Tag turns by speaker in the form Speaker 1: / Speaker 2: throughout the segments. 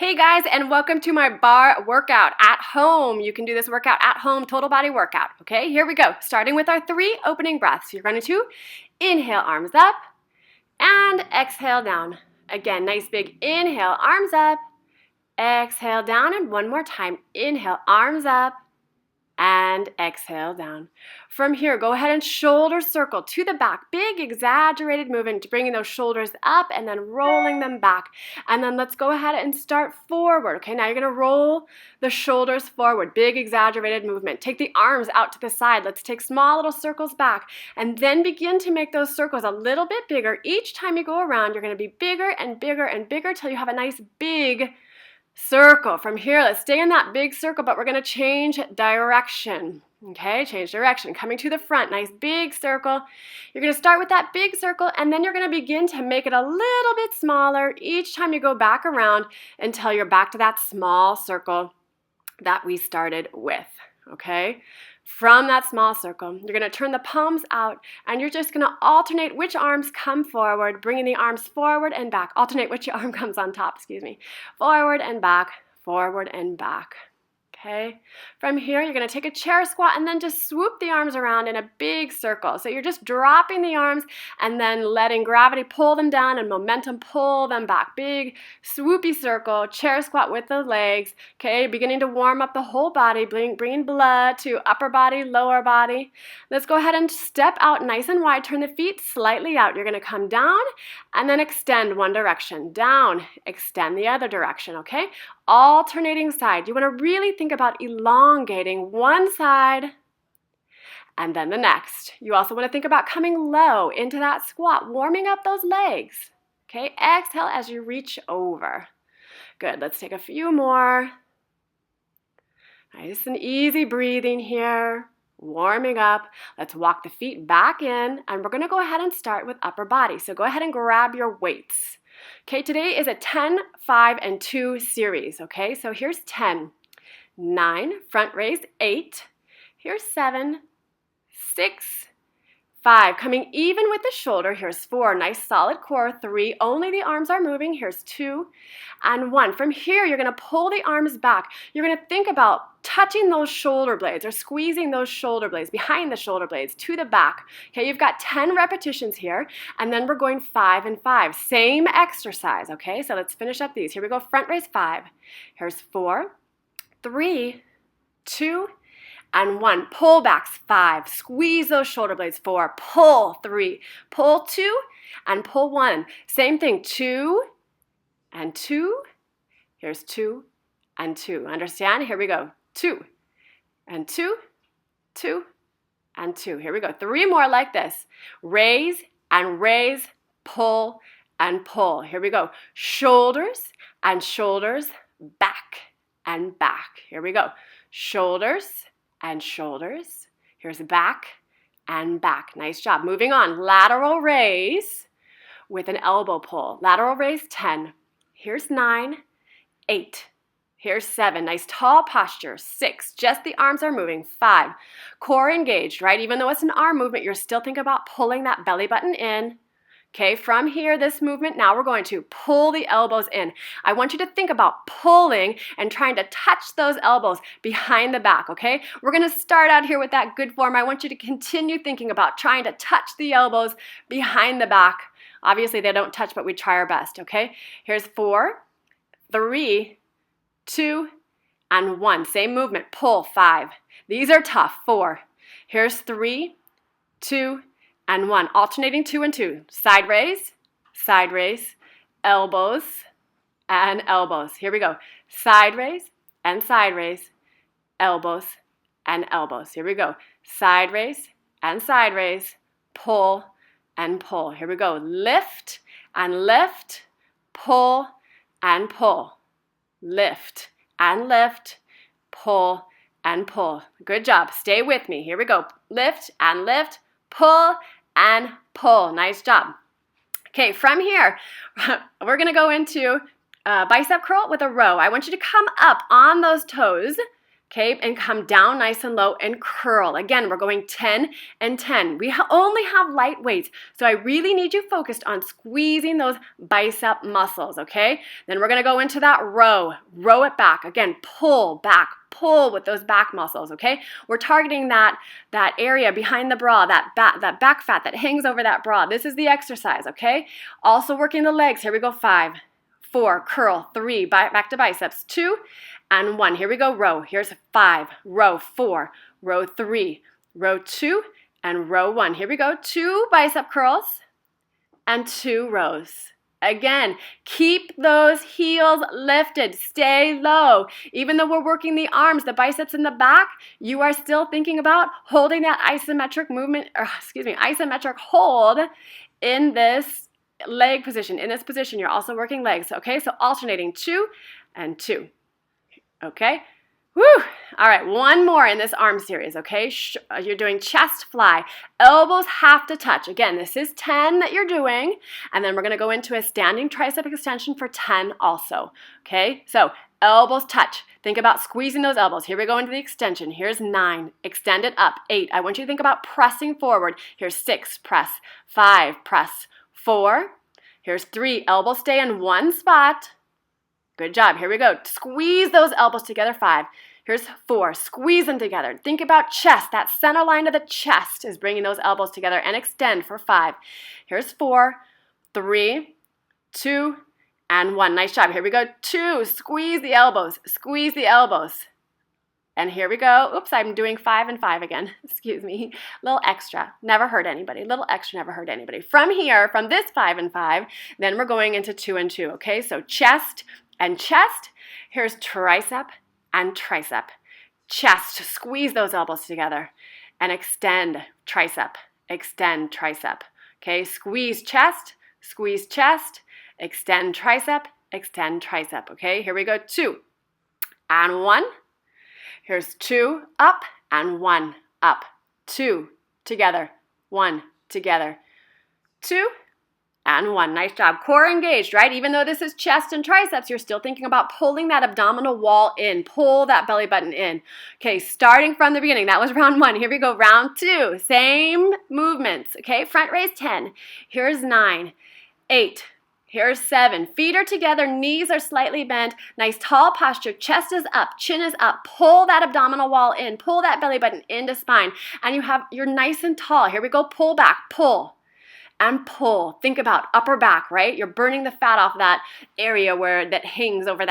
Speaker 1: Hey guys, and welcome to my bar workout at home. You can do this workout at home, total body workout. Okay, here we go. Starting with our 3 opening breaths. You're going to inhale, arms up, and exhale down. Again, nice big inhale, arms up, exhale down, and one more time. Inhale, arms up, and exhale down. From here, go ahead and shoulder circle to the back. Big exaggerated movement, bringing those shoulders up and then rolling them back. And then let's go ahead and start forward. Okay, now you're gonna roll the shoulders forward. Big exaggerated movement. Take the arms out to the side. Let's take small little circles back and then begin to make those circles a little bit bigger. Each time you go around, you're gonna be bigger and bigger and bigger till you have a nice big circle. From here, let's stay in that big circle, but we're going to change direction. Okay, change direction. Coming to the front, nice big circle. You're going to start with that big circle, and then you're going to begin to make it a little bit smaller each time you go back around until you're back to that small circle that we started with. Okay? From that small circle, you're going to turn the palms out, and you're just going to alternate which arms come forward, bringing the arms forward and back. Alternate which arm comes on top, Forward and back, forward and back. Okay? From here, you're going to take a chair squat and then just swoop the arms around in a big circle. So you're just dropping the arms and then letting gravity pull them down and momentum pull them back. Big swoopy circle, chair squat with the legs. Okay, beginning to warm up the whole body, bringing blood to upper body, lower body. Let's go ahead and step out nice and wide. Turn the feet slightly out. You're going to come down and then extend one direction. Down, extend the other direction, okay? Alternating side. You want to really think about elongating one side and then the next. You also want to think about coming low into that squat, warming up those legs. Okay, exhale as you reach over. Good, let's take a few more. Nice and easy breathing here, warming up. Let's walk the feet back in, and we're going to go ahead and start with upper body. So go ahead and grab your weights. Okay, today is a 10, 5, and 2 series, okay? So here's 10, 9, front raise, 8, here's 7, 6, 5, coming even with the shoulder, here's 4, nice solid core, 3, only the arms are moving, here's 2, and 1. From here, you're gonna pull the arms back. You're gonna think about touching those shoulder blades or squeezing those shoulder blades, behind the shoulder blades, to the back. Okay, you've got 10 repetitions here, and then we're going 5 and 5. Same exercise, okay? So let's finish up these. Here we go, front raise 5. Here's 4, 3, 2, and 1. Pull backs 5. Squeeze those shoulder blades 4. Pull 3. Pull 2 and pull 1. Same thing. 2 and 2. Here's 2 and 2. Understand? Here we go. 2 and 2. 2 and 2. Here we go. 3 more like this. Raise and raise. Pull and pull. Here we go. Shoulders and shoulders. Back and back. Here we go. Shoulders and shoulders. Here's back and back. Nice job. Moving on. Lateral raise with an elbow pull. Lateral raise 10. Here's 9, 8. Here's 7. Nice tall posture. 6. Just the arms are moving. 5. Core engaged, right? Even though it's an arm movement, you're still thinking about pulling that belly button in. Okay, from here, this movement, now we're going to pull the elbows in. I want you to think about pulling and trying to touch those elbows behind the back, okay? We're going to start out here with that good form. I want you to continue thinking about trying to touch the elbows behind the back. Obviously, they don't touch, but we try our best, okay? Here's 4, 3, 2, and 1. Same movement. Pull 5. These are tough. 4. Here's 3, 2, and 1. Alternating 2 and 2. Side raise, elbows, and elbows. Here we go. Side raise, elbows, and elbows. Here we go. Side raise, pull, and pull. Here we go. Lift, pull, and pull. Lift, pull, and pull. Good job. Stay with me. Here we go. Lift, pull, and pull. Nice job. Okay, from here, we're going to go into bicep curl with a row. I want you to come up on those toes Okay, and come down nice and low and curl. Again, we're going 10 and 10. We only have light weights, so I really need you focused on squeezing those bicep muscles, okay? Then we're gonna go into that row. Row it back. Again, pull back, pull with those back muscles, okay? We're targeting that area behind the bra, that back fat that hangs over that bra. This is the exercise, okay? Also working the legs. Here we go, 5, 4, curl, 3, back to biceps, 2, and 1. Here we go, row. Here's 5, row 4, row 3, row 2, and row 1. Here we go, 2 bicep curls and 2 rows. Again, keep those heels lifted. Stay low. Even though we're working the arms, the biceps in the back, you are still thinking about holding that isometric movement, isometric hold in this leg position. In this position, you're also working legs. Okay, so alternating 2 and 2. Okay, woo! All right, one more in this arm series, okay? You're doing chest fly. Elbows have to touch. Again, this is 10 that you're doing, and then we're gonna go into a standing tricep extension for 10 also, okay? So elbows touch. Think about squeezing those elbows. Here we go into the extension. Here's 9, extend it up. 8, I want you to think about pressing forward. Here's 6, press. 5, press. 4, here's 3, elbows stay in one spot. Good job. Here we go. Squeeze those elbows together. 5. Here's 4. Squeeze them together. Think about chest. That center line of the chest is bringing those elbows together and extend for 5. Here's 4, 3, 2, and 1. Nice job. Here we go. 2. Squeeze the elbows. Squeeze the elbows. And here we go. Oops, I'm doing 5 and 5 again. Excuse me. Little extra. Never hurt anybody. Little extra never hurt anybody. From here, from this 5 and 5, then we're going into 2 and 2. Okay, so chest and chest. Here's tricep and tricep. Chest, squeeze those elbows together and extend tricep, extend tricep. Okay, squeeze chest, extend tricep, extend tricep. Okay, here we go, 2 and 1. Here's 2 up and 1 up. 2 together, 1 together, 2 and 1. Nice job. Core engaged, right? Even though this is chest and triceps, you're still thinking about pulling that abdominal wall in. Pull that belly button in. Okay, starting from the beginning. That was round 1. Here we go, round 2. Same movements. Okay, front raise 10. Here's 9, 8. Here's 7. Feet are together, knees are slightly bent. Nice tall posture. Chest is up, chin is up. Pull that abdominal wall in. Pull that belly button into spine. And you're nice and tall. Here we go, pull back, pull. And pull. Think about upper back, right? You're burning the fat off that area that hangs over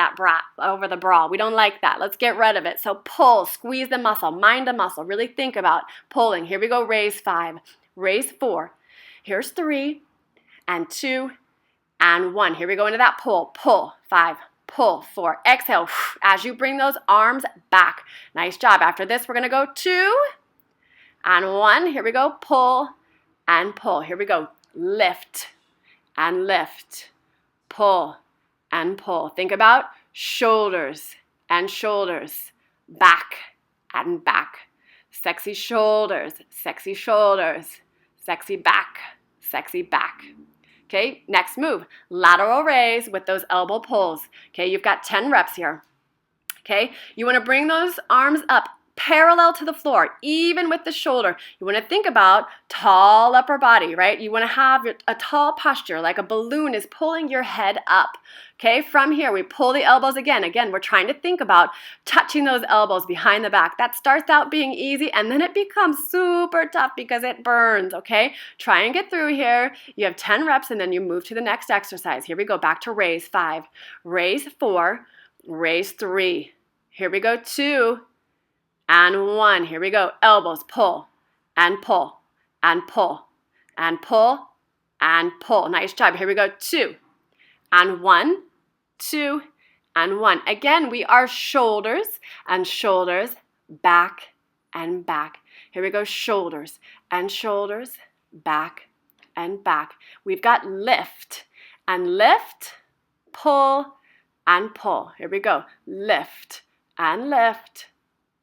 Speaker 1: over the bra. We don't like that. Let's get rid of it. So pull, squeeze the muscle, mind the muscle. Really think about pulling. Here we go, raise 5, raise 4. Here's 3 and 2 and 1. Here we go into that pull. Pull, 5, pull, 4. Exhale as you bring those arms back. Nice job. After this, we're gonna go 2 and 1. Here we go, pull and pull. Here we go. Lift and lift, pull and pull. Think about shoulders and shoulders, back and back. Sexy shoulders, sexy shoulders, sexy back, sexy back. Okay, next move, lateral raise with those elbow pulls. Okay, you've got 10 reps here. Okay, you want to bring those arms up parallel to the floor, even with the shoulder. You want to think about tall upper body, right? You want to have a tall posture, like a balloon is pulling your head up. Okay, from here, we pull the elbows again. Again, we're trying to think about touching those elbows behind the back. That starts out being easy, and then it becomes super tough because it burns, okay? Try and get through here. You have 10 reps, and then you move to the next exercise. Here we go, back to raise 5, raise 4, raise 3. Here we go, 2, and 1. Here we go. Elbows, pull, and pull, and pull, and pull, and pull. Nice job. Here we go. 2, and 1, 2, and 1. Again, we are shoulders and shoulders, back and back. Here we go. Shoulders and shoulders, back and back. We've got lift and lift, pull, and pull. Here we go. Lift and lift,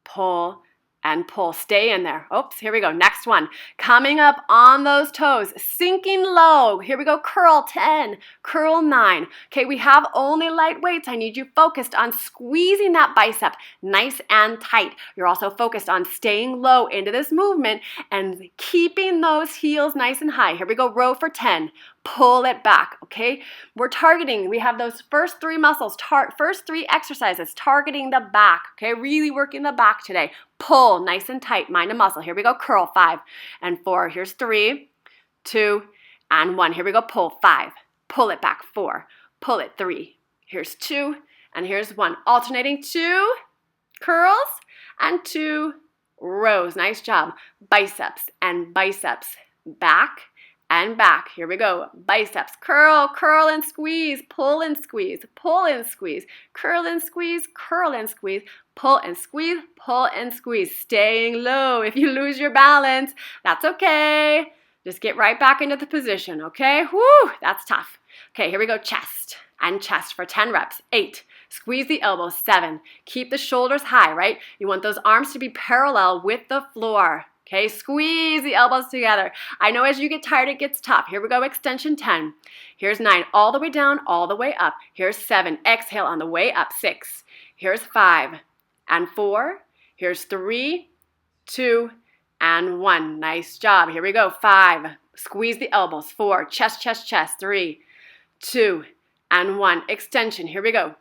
Speaker 1: pull, and pull. Stay in there. Oops, here we go. Next one. Coming up on those toes, sinking low. Here we go. Curl 10, curl 9. Okay, we have only light weights. I need you focused on squeezing that bicep nice and tight. You're also focused on staying low into this movement and keeping those heels nice and high. Here we go. Row for 10. Pull it back, okay? We're targeting, we have those first three muscles, first three exercises, targeting the back, okay? Really working the back today. Pull, nice and tight, mind a muscle. Here we go, curl, 5 and 4. Here's 3, 2, and 1. Here we go, pull, 5. Pull it back, 4. Pull it, 3. Here's 2, and here's 1. Alternating 2 curls and 2 rows. Nice job. Biceps and biceps. Back and back. Here we go. Biceps. Curl, curl and squeeze. Pull and squeeze. Pull and squeeze. Curl and squeeze. Curl and squeeze. Pull and squeeze. Pull and squeeze. Staying low. If you lose your balance, that's okay. Just get right back into the position, okay? Whoo, that's tough. Okay, here we go. Chest and chest for 10 reps. 8. Squeeze the elbows. 7. Keep the shoulders high, right? You want those arms to be parallel with the floor. Okay, squeeze the elbows together. I know as you get tired, it gets tough. Here we go, extension 10. Here's 9, all the way down, all the way up. Here's 7, exhale on the way up. 6, here's 5 and 4. Here's 3, 2, and 1. Nice job. Here we go, 5, squeeze the elbows. 4, chest, chest, chest. 3, 2, and 1. Extension, here we go.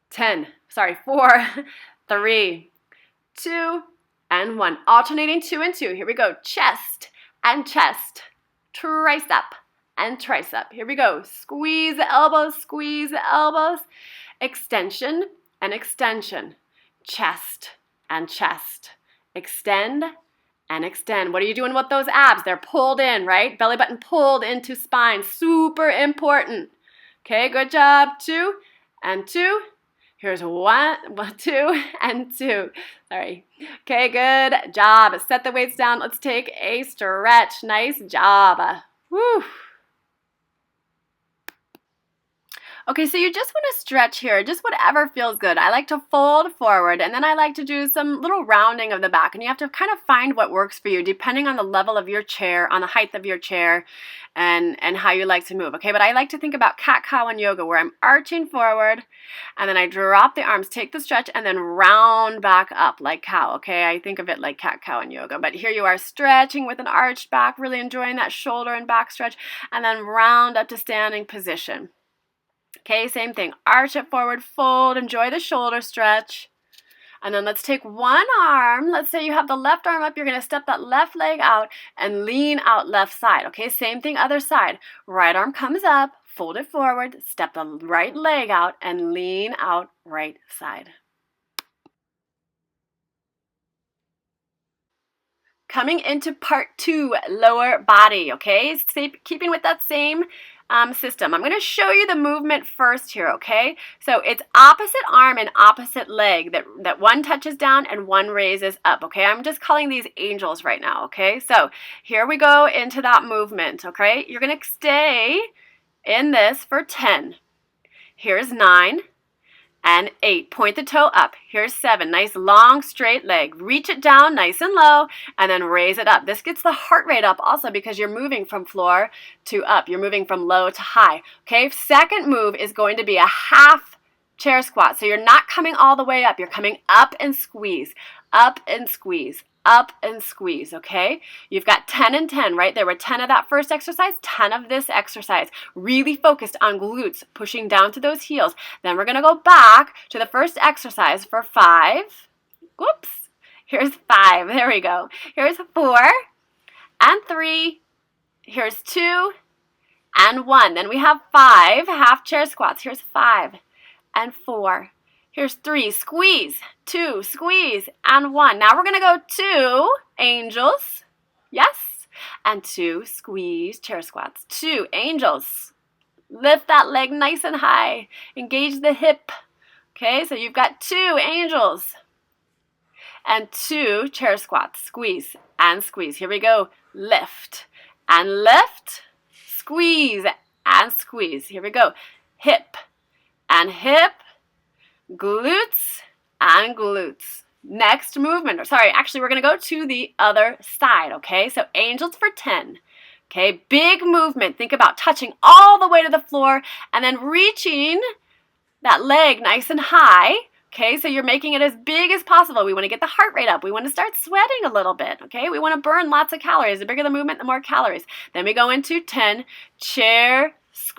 Speaker 1: 4, 3, 2, and 1. Alternating 2 and 2. Here we go. Chest and chest. Tricep and tricep. Here we go. Squeeze the elbows, squeeze the elbows. Extension and extension. Chest and chest. Extend and extend. What are you doing with those abs? They're pulled in, right? Belly button pulled into spine. Super important. Okay, good job. 2 and 2. Here's 1, 2, and 2. Sorry. Okay, good job. Set the weights down. Let's take a stretch. Nice job. Woo. Okay, so you just want to stretch here, just whatever feels good. I like to fold forward, and then I like to do some little rounding of the back, and you have to kind of find what works for you, depending on the level of your chair, on the height of your chair, and how you like to move, okay? But I like to think about cat-cow in yoga, where I'm arching forward, and then I drop the arms, take the stretch, and then round back up like cow, okay? I think of it like cat-cow in yoga, but here you are stretching with an arched back, really enjoying that shoulder and back stretch, and then round up to standing position. Okay, same thing. Arch it forward, fold, enjoy the shoulder stretch. And then let's take one arm. Let's say you have the left arm up. You're going to step that left leg out and lean out left side. Okay, same thing, other side. Right arm comes up, fold it forward, step the right leg out, and lean out right side. Coming into part 2, lower body, okay? Keeping with that same system. I'm going to show you the movement first here, okay? So it's opposite arm and opposite leg that one touches down and one raises up, okay? I'm just calling these angels right now, okay? So here we go into that movement, okay? You're going to stay in this for 10. Here's 9 and 8. Point the toe up. Here's 7. Nice long straight leg. Reach it down nice and low and then raise it up. This gets the heart rate up also because you're moving from floor to up. You're moving from low to high. Okay, second move is going to be a half chair squat. So you're not coming all the way up. You're coming up and squeeze, up and squeeze, up and squeeze, okay? You've got 10 and 10, right? There were 10 of that first exercise, 10 of this exercise. Really focused on glutes, pushing down to those heels. Then we're going to go back to the first exercise for 5. Whoops. Here's 5. There we go. Here's 4 and 3. Here's 2 and 1. Then we have 5 half chair squats. Here's 5 and 4. Here's 3, squeeze, 2, squeeze, and 1. Now we're going to go 2 angels, yes, and 2 squeeze chair squats. 2 angels. Lift that leg nice and high. Engage the hip. Okay, so you've got 2 angels and 2 chair squats. Squeeze and squeeze. Here we go. Lift and lift. Squeeze and squeeze. Here we go. Hip and hip. Glutes and glutes. Next movement, sorry, actually we're gonna go to the other side, okay? So angels for 10. Okay, big movement. Think about touching all the way to the floor and then reaching that leg nice and high. Okay, so you're making it as big as possible. We want to get the heart rate up. We want to start sweating a little bit. Okay, we want to burn lots of calories. The bigger the movement, the more calories. Then we go into 10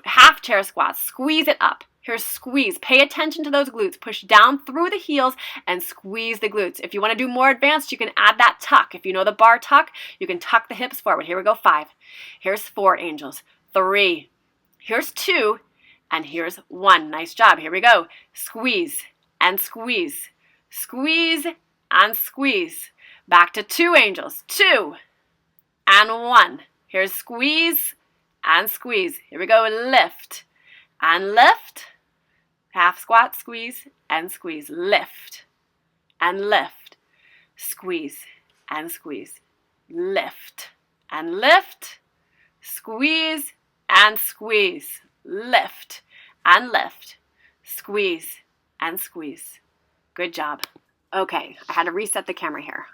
Speaker 1: half chair squats. Squeeze it up. Here's squeeze. Pay attention to those glutes. Push down through the heels and squeeze the glutes. If you want to do more advanced, you can add that tuck. If you know the bar tuck, you can tuck the hips forward. Here we go, 5. Here's 4, angels. 3. Here's 2. And here's 1. Nice job. Here we go. Squeeze and squeeze. Squeeze and squeeze. Back to 2, angels. 2 and 1. Here's squeeze and squeeze. Here we go. Lift and lift. Half squat, squeeze and squeeze. Lift and lift. Squeeze and squeeze. Lift and lift. Squeeze and squeeze. Lift and lift. Squeeze and squeeze. Good job. Okay, I had to reset the camera here.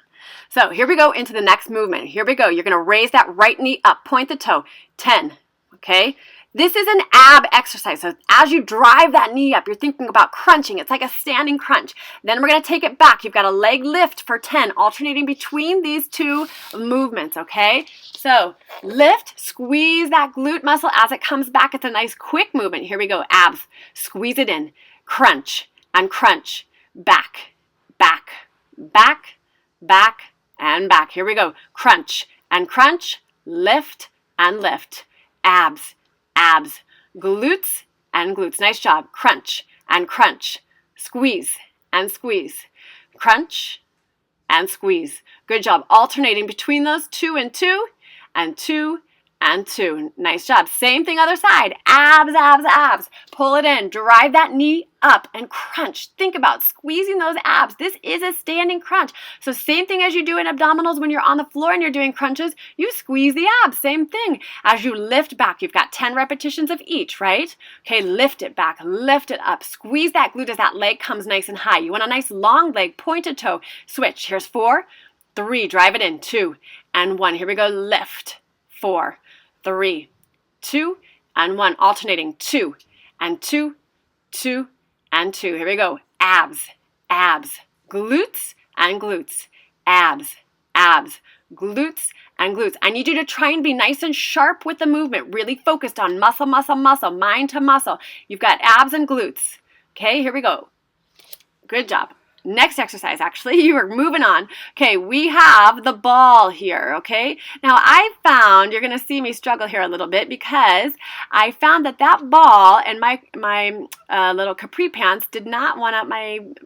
Speaker 1: So here we go into the next movement. Here we go. You're going to raise that right knee up. Point the toe. 10. Okay? This is an ab exercise. So as you drive that knee up, you're thinking about crunching. It's like a standing crunch. Then we're going to take it back. You've got a leg lift for 10, alternating between these two movements, okay? So lift, squeeze that glute muscle as it comes back. It's a nice quick movement. Here we go. Abs. Squeeze it in. Crunch and crunch. Back, back, back, back, and back. Here we go. Crunch and crunch. Lift and lift. Abs. Abs, glutes and glutes. Nice job. Crunch and crunch. Squeeze and squeeze. Crunch and squeeze. Good job. Alternating between those 2 and 2 and 2 and 2. Nice job. Same thing other side. Abs, abs, abs. Pull it in. Drive that knee up and crunch. Think about squeezing those abs. This is a standing crunch. So same thing as you do in abdominals when you're on the floor and you're doing crunches, you squeeze the abs. Same thing. As you lift back, you've got 10 repetitions of each, right? Okay, lift it back, lift it up. Squeeze that glute as that leg comes nice and high. You want a nice long leg, pointed toe. Switch. Here's 4, 3. Drive it in. 2 and 1. Here we go. Lift. 4, 3, 2 and 1. Alternating. 2 and 2, 2 and 2. Here we go. Abs, abs, glutes and glutes. Abs, abs, glutes and glutes. I need you to try and be nice and sharp with the movement, really focused on muscle, muscle, muscle, mind to muscle. You've got abs and glutes. Okay, here we go. Good job. Next exercise, actually, you are moving on. Okay, we have the ball here, okay? Now, I found, you're going to see me struggle here a little bit because I found that ball and my little capri pants did not want to,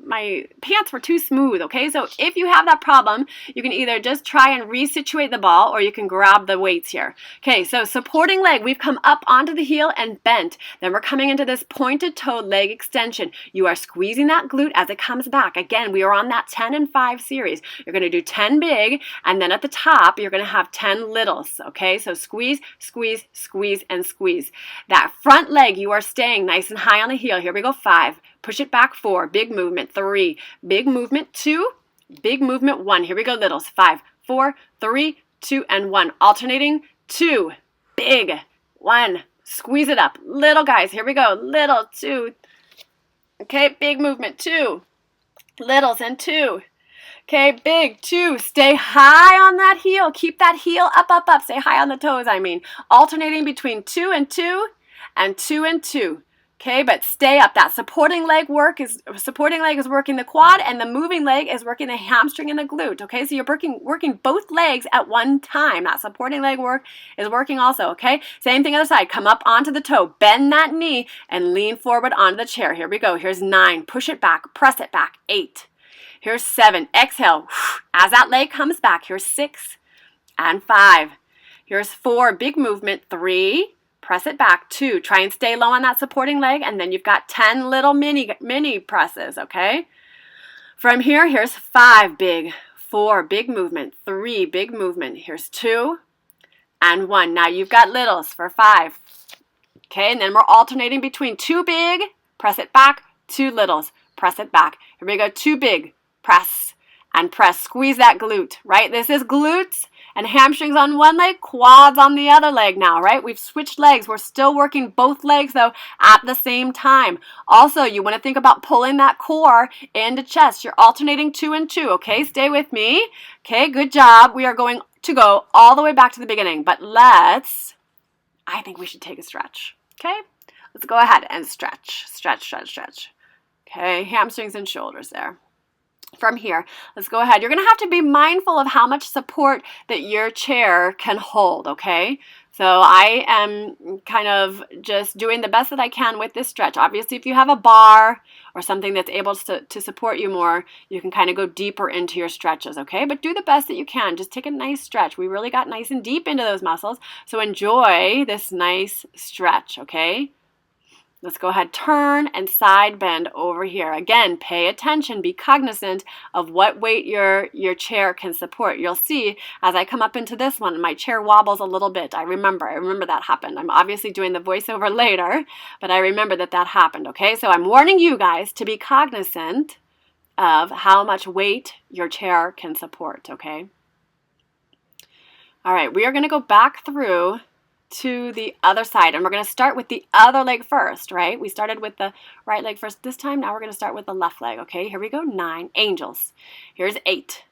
Speaker 1: my pants were too smooth, okay? So if you have that problem, you can either just try and resituate the ball or you can grab the weights here. Okay, so supporting leg, we've come up onto the heel and bent. Then we're coming into this pointed toe leg extension. You are squeezing that glute as it comes back. Again, we are on that 10 and 5 series. You're going to do 10 big, and then at the top, you're going to have 10 littles, okay? So squeeze, squeeze, squeeze, and squeeze. That front leg, you are staying nice and high on the heel. Here we go, 5. Push it back, 4. Big movement, 3. Big movement, 2. Big movement, 1. Here we go, littles. 5, 4, 3, 2, and 1. Alternating, 2. Big, 1. Squeeze it up. Little guys, here we go. Little, 2. Okay, big movement, 2. Littles and 2. Okay, big, 2. Stay high on that heel. Keep that heel up, up, up. Stay high on the toes, I mean. Alternating between 2 and 2 and 2 and 2. Okay, but stay up. That supporting leg is working the quad, and the moving leg is working the hamstring and the glute. Okay, so you're working both legs at one time. That supporting leg work is working also. Okay, same thing other side. Come up onto the toe, bend that knee, and lean forward onto the chair. Here we go. Here's 9. Push it back. Press it back. 8. Here's 7. Exhale. As that leg comes back. Here's 6 and 5. Here's 4. Big movement. 3. Press it back. 2. Try and stay low on that supporting leg, and then you've got 10 little mini presses, okay? From here, here's 5 big, 4 big movement, 3 big movement. Here's 2 and 1. Now you've got littles for 5. Okay, and then we're alternating between 2 big, press it back, 2 littles, press it back. Here we go, 2 big, press, and press. Squeeze that glute, right? This is glutes and hamstrings on one leg, quads on the other leg now, right? We've switched legs. We're still working both legs, though, at the same time. Also, you want to think about pulling that core into chest. You're alternating 2 and 2, okay? Stay with me. Okay, good job. We are going to go all the way back to the beginning, but I think we should take a stretch, okay? Let's go ahead and stretch. Okay, hamstrings and shoulders there. From here, let's go ahead. You're going to have to be mindful of how much support that your chair can hold, okay? So I am kind of just doing the best that I can with this stretch. Obviously, if you have a bar or something that's able to support you more, you can kind of go deeper into your stretches, okay? But do the best that you can. Just take a nice stretch. We really got nice and deep into those muscles, so enjoy this nice stretch, okay? Let's go ahead, turn and side bend over here. Again, pay attention, be cognizant of what weight your chair can support. You'll see as I come up into this one, my chair wobbles a little bit. I remember that happened. I'm obviously doing the voiceover later, but I remember that happened, okay? So I'm warning you guys to be cognizant of how much weight your chair can support, okay? All right, we are going to go back through to the other side, and we're going to start with the other leg first, right? We started with the right leg first this time. Now we're going to start with the left leg, okay? Here we go. 9 angels. Here's 8.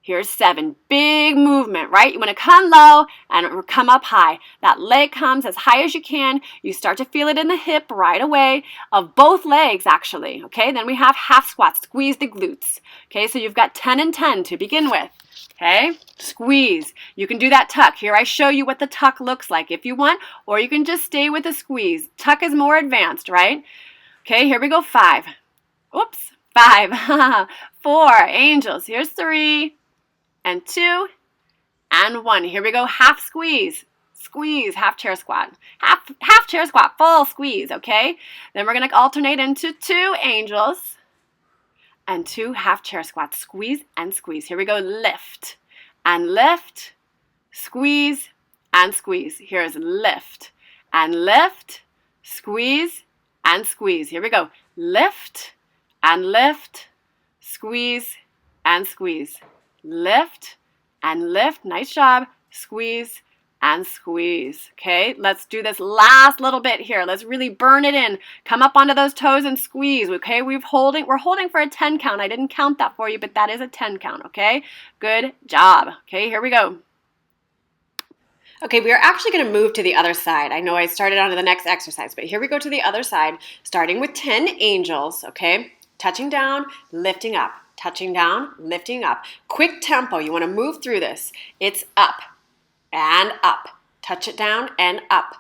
Speaker 1: Here's 7. Big movement, right? You want to come low and come up high. That leg comes as high as you can. You start to feel it in the hip right away of both legs, actually, okay? Then we have half squats. Squeeze the glutes, okay? So you've got 10 and 10 to begin with. Okay, squeeze. You can do that tuck. Here I show you what the tuck looks like if you want, or you can just stay with the squeeze. Tuck is more advanced, right? Okay, here we go. 5. Oops, 5. 4, angels. Here's 3 and 2 and 1. Here we go. Half squeeze. Squeeze, half chair squat. Half chair squat, full squeeze, okay? Then we're going to alternate into 2 angels and 2 half chair squats. Squeeze and squeeze. Here we go. Lift and lift, squeeze and squeeze. Here's lift and lift, squeeze and squeeze. Here we go. Lift and lift, squeeze and squeeze. Lift and lift. Nice job. Squeeze and squeeze. Okay, let's do this last little bit here. Let's really burn it in. Come up onto those toes and squeeze. Okay, we're holding for a 10 count. I didn't count that for you, but that is a 10 count. Okay, good job. Okay, here we go. Okay, we are actually going to move to the other side. I know I started on to the next exercise, but here we go to the other side, starting with 10 angels. Okay, touching down, lifting up, touching down, lifting up. Quick tempo. You want to move through this. It's up and up. Touch it down and up.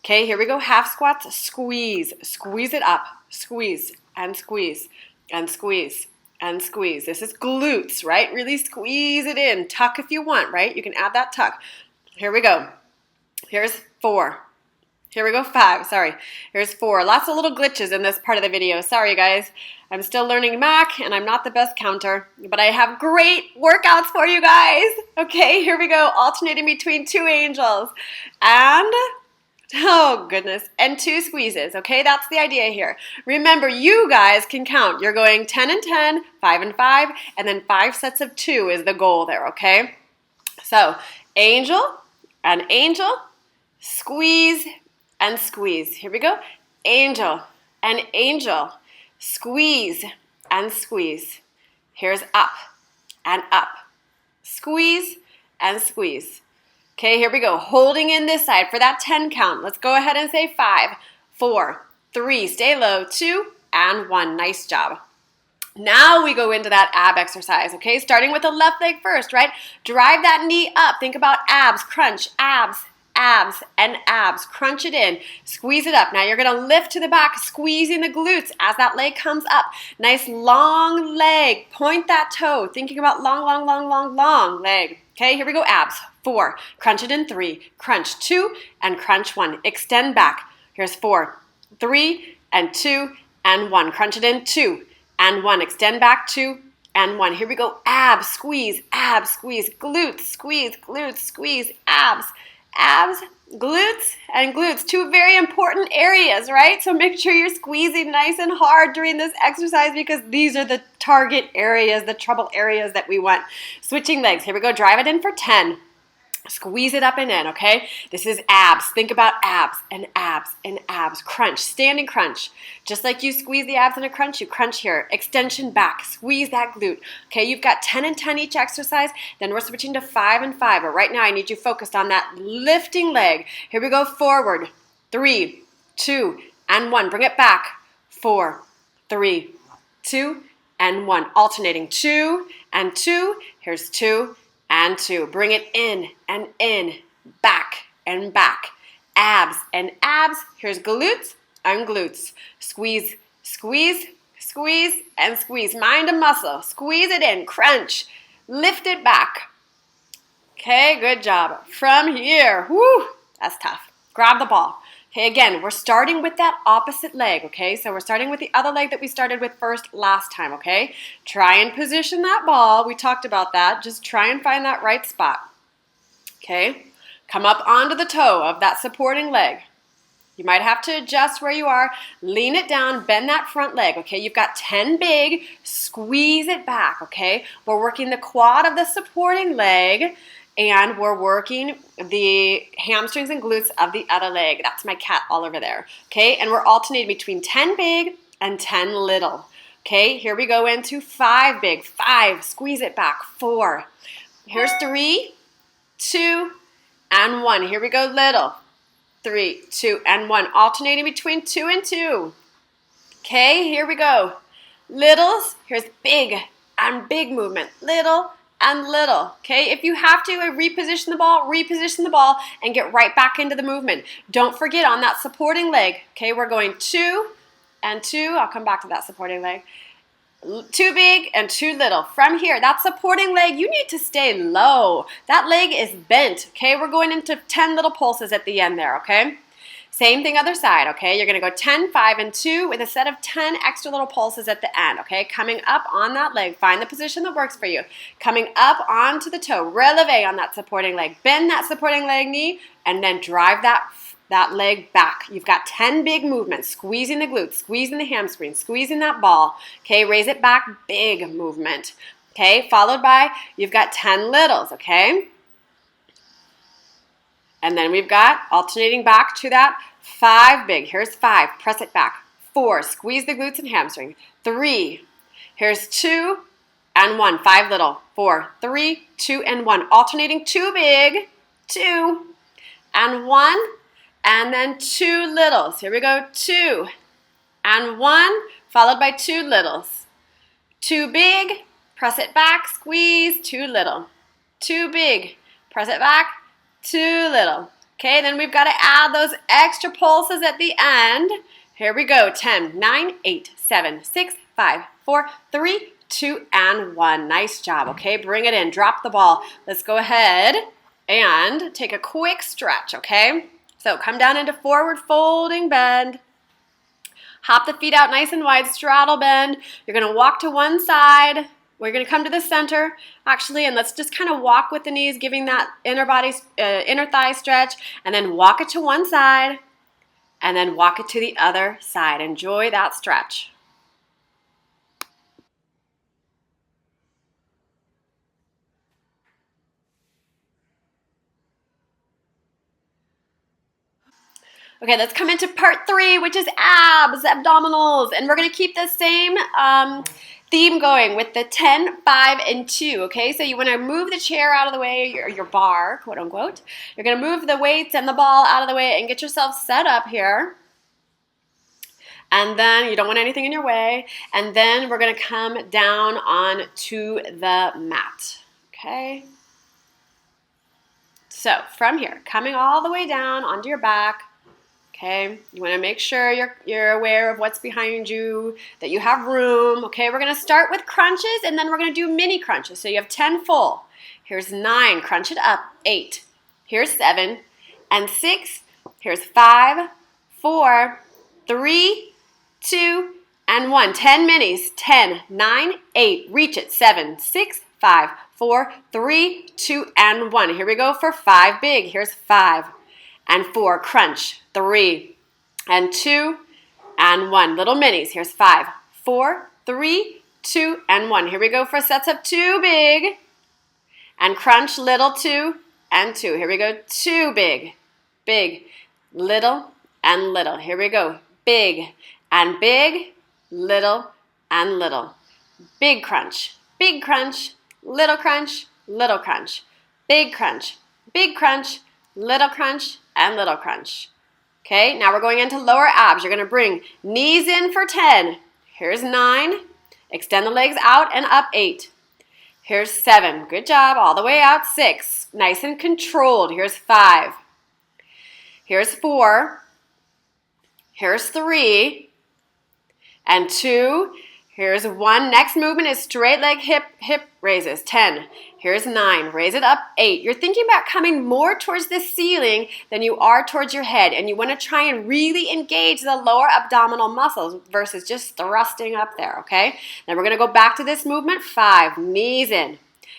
Speaker 1: Okay, here we go. Half squats. Squeeze. Squeeze it up. Squeeze and squeeze and squeeze and squeeze. This is glutes, right? Really squeeze it in. Tuck if you want, right? You can add that tuck. Here we go. Here's 4. Here we go. 5. Sorry. Here's 4. Lots of little glitches in this part of the video. Sorry, guys. I'm still learning Mac, and I'm not the best counter, but I have great workouts for you guys. Okay, here we go. Alternating between 2 angels and, oh goodness, and 2 squeezes. Okay, that's the idea here. Remember, you guys can count. You're going 10 and 10, 5 and 5, and then 5 sets of 2 is the goal there, okay? So, angel and angel, squeeze and squeeze. Here we go. Angel and angel. Squeeze and squeeze. Here's up and up. Squeeze and squeeze. Okay, here we go. Holding in this side for that 10 count. Let's go ahead and say 5, 4, 3, stay low, 2, and 1. Nice job. Now we go into that ab exercise, okay? Starting with the left leg first, right? Drive that knee up. Think about abs, crunch, abs, abs, and abs. Crunch it in. Squeeze it up. Now you're going to lift to the back, squeezing the glutes as that leg comes up. Nice long leg. Point that toe. Thinking about long leg. Okay, here we go. Abs. 4. Crunch it in. 3. Crunch 2 and crunch 1. Extend back. Here's 4, 3, and 2, and 1. Crunch it in. 2 and 1. Extend back. 2 and 1. Here we go. Abs. Squeeze. Abs. Squeeze. Glutes. Squeeze. Glutes. Squeeze. Abs. Abs glutes and glutes, two very important areas, right? So make sure you're squeezing nice and hard during this exercise because these are the target areas, the trouble areas that we want. Switching legs. Here we go. Drive it in for 10. Squeeze it up and in, okay? This is abs. Think about abs and abs and abs. Crunch, standing crunch. Just like you squeeze the abs in a crunch, you crunch here. Extension back, squeeze that glute. Okay, you've got 10 and 10 each exercise. Then we're switching to 5 and 5. But right now I need you focused on that lifting leg. Here we go, forward. 3, 2, and 1. Bring it back. 4, 3, 2, and 1. Alternating 2 and 2. Here's 2 and 2. Bring it in and in, back and back. Abs and abs. Here's glutes and glutes. Squeeze, squeeze, squeeze, and squeeze. Mind and muscle. Squeeze it in. Crunch. Lift it back. Okay, good job. From here, whoo, that's tough. Grab the ball. Okay, again, we're starting with that opposite leg, okay? So we're starting with the other leg that we started with first last time, okay? Try and position that ball. We talked about that. Just try and find that right spot, okay? Come up onto the toe of that supporting leg. You might have to adjust where you are. Lean it down, bend that front leg, okay? You've got 10 big. Squeeze it back, okay? We're working the quad of the supporting leg, and we're working the hamstrings and glutes of the other leg. That's my cat all over there, okay? And we're alternating between 10 big and 10 little, okay? Here we go into 5 big. 5, squeeze it back. 4. Here's 3, 2, and 1. Here we go, little. 3, 2, and 1. Alternating between 2 and 2. Okay, here we go. Littles, here's big and big movement. Little and little, okay? If you have to reposition the ball and get right back into the movement. Don't forget on that supporting leg, okay? We're going 2 and 2. I'll come back to that supporting leg. 2 big and 2 little. From here, that supporting leg, you need to stay low. That leg is bent, okay? We're going into 10 little pulses at the end there, okay? Same thing other side, okay? You're going to go 10, 5, and 2 with a set of 10 extra little pulses at the end, okay? Coming up on that leg. Find the position that works for you. Coming up onto the toe. Releve on that supporting leg. Bend that supporting leg knee, and then drive that leg back. You've got 10 big movements. Squeezing the glutes, squeezing the hamstring, squeezing that ball. Okay, raise it back, big movement. Okay, followed by, you've got 10 littles, okay? And then we've got alternating back to that 5 big. Here's 5, press it back. 4, squeeze the glutes and hamstring. 3, here's 2 and 1, 5 little. 4, 3, 2, and 1. Alternating 2 big, 2, and 1, and then 2 littles. Here we go, 2, and 1, followed by 2 littles. 2 big, press it back, squeeze, 2 little. 2 big, press it back, 2 little. Okay, then we've got to add those extra pulses at the end. Here we go. 10, 9, 8, 7, 6, 5, 4, 3, 2, and 1. Nice job. Okay, bring it in. Drop the ball. Let's go ahead and take a quick stretch, okay? So come down into forward folding bend. Hop the feet out nice and wide, straddle bend. You're going to walk to one side. We're going to come to the center, actually, and let's just kind of walk with the knees, giving that inner thigh stretch, and then walk it to one side, and then walk it to the other side. Enjoy that stretch. Okay, let's come into part 3, which is abs, abdominals, and we're going to keep the same theme going with the 10, 5, and 2, okay? So you want to move the chair out of the way, your bar, quote unquote. You're going to move the weights and the ball out of the way and get yourself set up here. And then you don't want anything in your way. And then we're going to come down on to the mat, okay? So from here, coming all the way down onto your back. Okay, you want to make sure you're aware of what's behind you, that you have room. Okay, we're going to start with crunches, and then we're going to do mini crunches. So you have 10 full. Here's 9, crunch it up. 8, here's 7, and 6, here's 5, 4, 3, 2, and 1. 10 minis. 10, 9, 8, reach it. 7, 6, 5, 4, 3, 2, and 1. Here we go for 5 big. Here's 5. and 4. Crunch. 3 and 2 and 1. Little minis. Here's 5, 4, 3, 2, and 1. Here we go for sets of 2 big. And crunch, little, 2 and 2. Here we go, 2 big, big, little, and little. Here we go, big, little, and little. Big crunch, little crunch, little crunch. Big crunch, little crunch, and little crunch. Okay, now we're going into lower abs. You're gonna bring knees in for 10. Here's 9. Extend the legs out and up, 8. Here's 7. Good job. All the way out, 6. Nice and controlled. Here's 5. Here's 4. Here's 3. And 2. Here's 1. Next movement is straight leg hip raises. 10. Here's 9. Raise it up. 8. You're thinking about coming more towards the ceiling than you are towards your head. And you want to try and really engage the lower abdominal muscles versus just thrusting up there, okay? Then we're going to go back to this movement. 5. Knees in.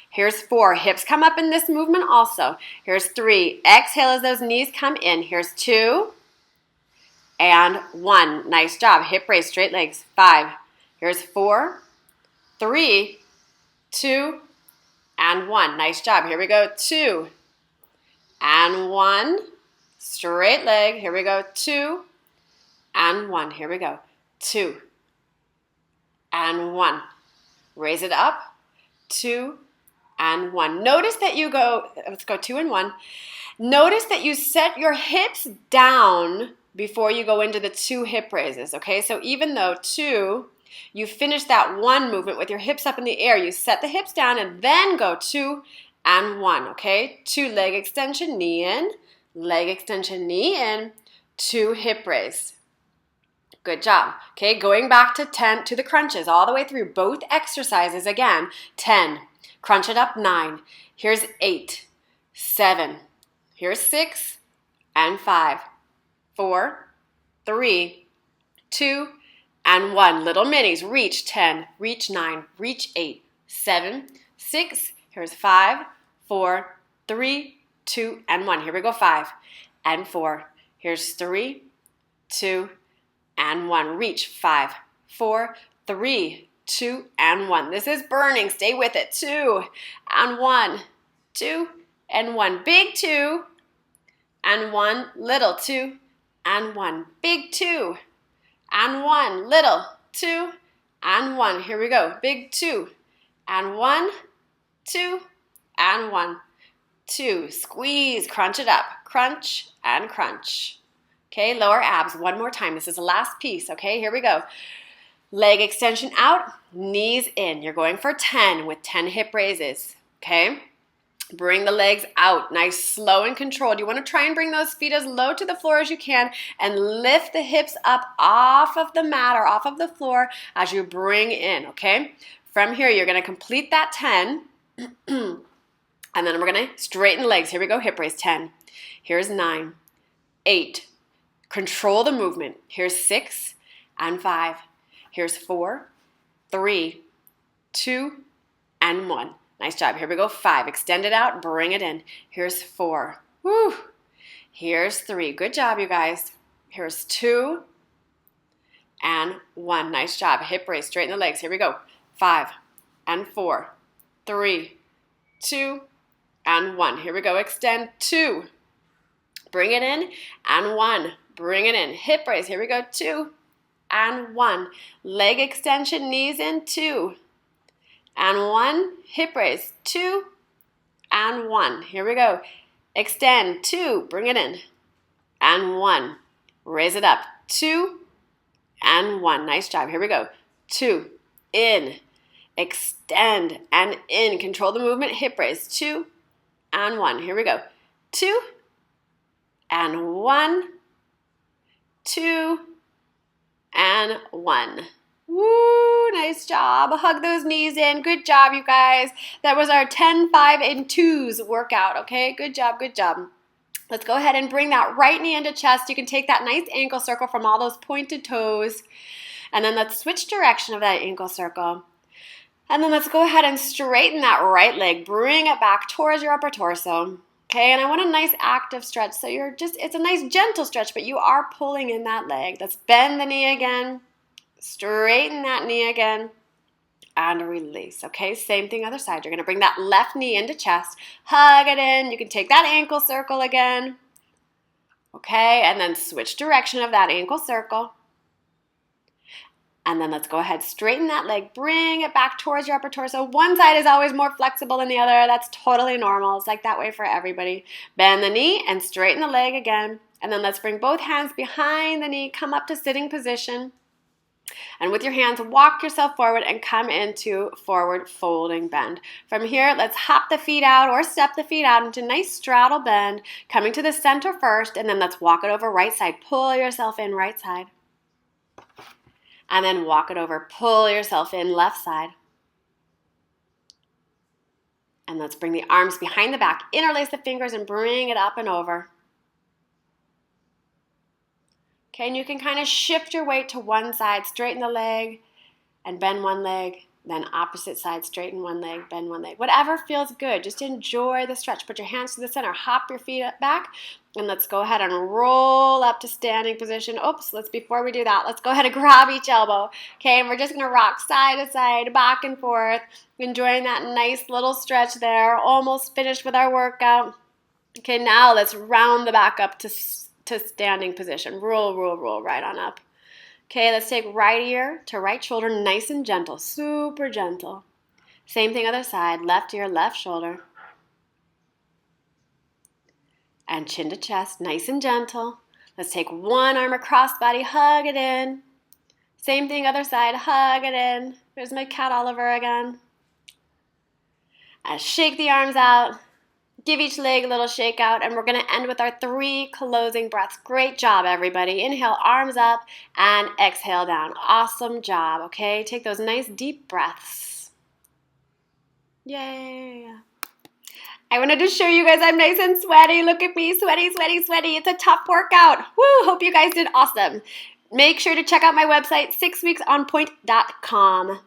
Speaker 1: Here's 4. Hips come up in this movement also. Here's 3. Exhale as those knees come in. Here's 2. And 1. Nice job. Hip raise, straight legs. 5. Here's 4, 3, 2, and 1. Nice job. Here we go. 2 and 1. Straight leg. Here we go. 2 and 1. Here we go. 2 and 1. Raise it up. 2 and 1. Notice that you go, let's go 2 and 1. Notice that you set your hips down before you go into the 2 hip raises, okay? So even though 2, you finish that 1 movement with your hips up in the air. You set the hips down and then go 2 and 1, okay? 2 leg extension, knee in, leg extension, knee in, 2 hip raise. Good job. Okay, going back to 10, to the crunches, all the way through both exercises again. 10, crunch it up, 9. Here's 8, 7. Here's 6 and 5, 4, 3, 2, and 1. Little minis. Reach 10, reach 9, reach 8, 7, 6. Here's 5, 4, 3, 2, and 1. Here we go. 5 and 4. Here's 3, 2, and 1. Reach 5, 4, 3, 2, and 1. This is burning. Stay with it. 2 and 1, 2 and 1. Big 2 and 1. Little 2 and 1. Big 2 and 1, little 2 and 1. Here we go. Big 2 and 1, 2 and 1, 2. Squeeze, crunch it up. Crunch and crunch. Okay, lower abs. One more time. This is the last piece. Okay, here we go. Leg extension out, knees in. You're going for 10 with 10 hip raises. Okay. Bring the legs out, nice, slow and controlled. You want to try and bring those feet as low to the floor as you can and lift the hips up off of the mat or off of the floor as you bring in, okay? From here, you're going to complete that 10, and then we're going to straighten the legs. Here we go, hip raise, 10. Here's 9, 8. Control the movement. Here's 6 and 5. Here's 4, 3, 2, and 1. Nice job. Here we go. 5. Extend it out. Bring it in. Here's 4. Woo. Here's 3. Good job, you guys. Here's 2 and 1. Nice job. Hip raise. Straighten the legs. Here we go. 5 and 4, 3, 2, and 1. Here we go. Extend. 2. Bring it in. And 1. Bring it in. Hip raise. Here we go. 2 and 1. Leg extension. Knees in. 2. And 1, hip raise, 2, and 1. Here we go. Extend, 2, bring it in, and 1. Raise it up, 2, and 1. Nice job. Here we go. 2, in, extend, and in. Control the movement, hip raise, 2, and 1. Here we go. 2, and 1, 2, and 1. Woo, nice job. Hug those knees in. Good job, you guys. That was our 10, 5, and 2s workout, okay? Good job, good job. Let's go ahead and bring that right knee into chest. You can take that nice ankle circle from all those pointed toes. And then let's switch direction of that ankle circle. And then let's go ahead and straighten that right leg. Bring it back towards your upper torso. Okay, and I want a nice active stretch. So it's a nice gentle stretch, but you are pulling in that leg. Let's bend the knee again, straighten that knee again, and release. Okay, same thing other side. You're gonna bring that left knee into chest, hug it in. You can take that ankle circle again. Okay, and then switch direction of that ankle circle. And then let's go ahead, straighten that leg, bring it back towards your upper torso. One side is always more flexible than the other. That's totally normal. It's like that way for everybody. Bend the knee and straighten the leg again. And then let's bring both hands behind the knee, come up to sitting position. And with your hands, walk yourself forward and come into forward folding bend. From here, let's hop the feet out or step the feet out into nice straddle bend, coming to the center first, and then let's walk it over right side. Pull yourself in right side. And then walk it over, pull yourself in left side. And let's bring the arms behind the back, interlace the fingers and bring it up and over. Okay, and you can kind of shift your weight to one side, straighten the leg and bend one leg, then opposite side, straighten one leg, bend one leg. Whatever feels good, just enjoy the stretch. Put your hands to the center, hop your feet back, and let's go ahead and roll up to standing position. Before we do that, let's go ahead and grab each elbow. Okay, and we're just gonna rock side to side, back and forth, enjoying that nice little stretch there. Almost finished with our workout. Okay, now let's round the back up to standing position. Roll right on up. Okay, let's take right ear to right shoulder, nice and gentle, super gentle. Same thing other side, left ear, left shoulder. And chin to chest, nice and gentle. Let's take one arm across body, hug it in. Same thing other side, hug it in. There's my cat Oliver again. And shake the arms out. Give each leg a little shake out, and we're going to end with our 3 closing breaths. Great job, everybody. Inhale, arms up, and exhale down. Awesome job, okay? Take those nice deep breaths. Yay. I wanted to show you guys I'm nice and sweaty. Look at me, sweaty, sweaty, sweaty. It's a tough workout. Woo, hope you guys did awesome. Make sure to check out my website, 6weeksonpoint.com.